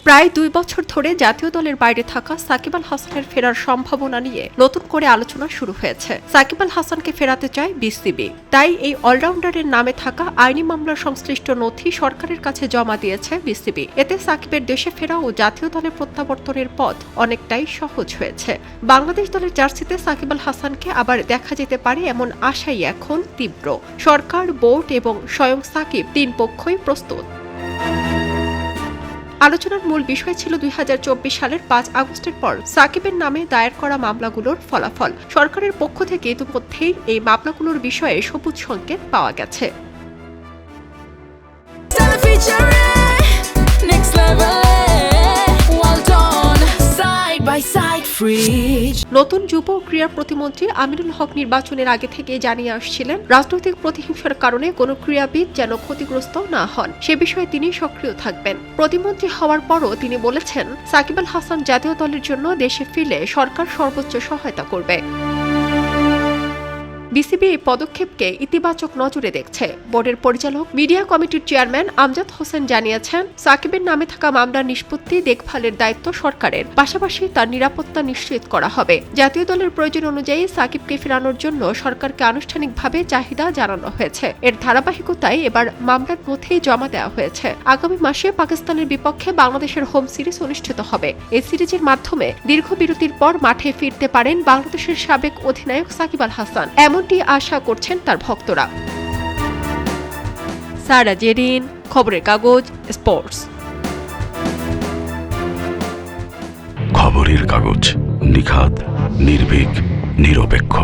প্রায় 2 বছর ধরে জাতীয় দলের বাইরে থাকা সাকিব আল হাসানের ফেরার সম্ভাবনা নিয়ে নতুন করে আলোচনা শুরু হয়েছে। সাকিব আল হাসানকে ফেরাতে চায় বিসিবি, তাই এই অলরাউন্ডারের নামে থাকা আইনি মামলার সংশ্লিষ্ট নথি সরকারের কাছে জমা দিয়েছে বিসিবি। এতে সাকিবের দেশে ফেরা ও জাতীয় দলে প্রত্যাবর্তনের পথ অনেকটাই সহজ হয়েছে। বাংলাদেশ দলের জার্সিতে সাকিব আল হাসানকে আবার দেখা যেতে পারে এমন আশাই এখন তীব্র। সরকার, বোর্ড এবং স্বয়ং সাকিব তিন পক্ষই প্রস্তুত। আলোচনার মূল বিষয় ছিল 2024 সালের 5 আগস্টের পর সাকিবের নামে দায়ের করা মামলাগুলোর ফলাফল। সরকারের পক্ষ থেকে ইতিমধ্যেই এই মামলাগুলোর বিষয়ে সবুজ সংকেত পাওয়া গেছে। নতুন যুব ও ক্রীড়া প্রতিমন্ত্রী আমিনুল হক নির্বাচনের আগে থেকে জানিয়ে আসছিলেন, রাজনৈতিক প্রতিহিংসার কারণে কোনো ক্রীড়াবিদ যেন ক্ষতিগ্রস্ত না হন, সে বিষয়ে তিনি সক্রিয় থাকবেন। প্রতিমন্ত্রী হওয়ার পরও তিনি বলেছেন, সাকিব আল হাসান জাতীয় দলের জন্য দেশে ফিরলে সরকার সর্বোচ্চ সহায়তা করবে। বিসিবি এই পদক্ষেপকে ইতিবাচক নজরে দেখছে। বোর্ডের পরিচালক মিডিয়া কমিটির চেয়ারম্যান আমজাদ হোসেন জানিয়েছেন, সাকিবের নামে থাকা মামলার নিষ্পত্তি দেখভালের দায়িত্ব সরকারের, পাশাপাশি তার নিরাপত্তা নিশ্চিত করা হবে। জাতীয় দলের প্রয়োজন অনুযায়ী সাকিবকে ফেরানোর জন্য সরকারকে আনুষ্ঠানিকভাবে চাহিদা জানানো হয়েছে। এর ধারাবাহিকতায় এবার মামলার নথি জমা দেওয়া হয়েছে। আগামী মাসে পাকিস্তানের বিপক্ষে বাংলাদেশের হোম সিরিজ অনুষ্ঠিত হবে। এই সিরিজের মাধ্যমে দীর্ঘ বিরতির পর মাঠে ফিরতে পারেন বাংলাদেশের সাবেক অধিনায়ক সাকিব আল হাসান, এমনটি আশা করছেন তার ভক্তরা। সারা জেরিন, খবরের কাগজ, স্পোর্টস। খবরের কাগজ, নিখাত, নির্ভীক, নিরপেক্ষ।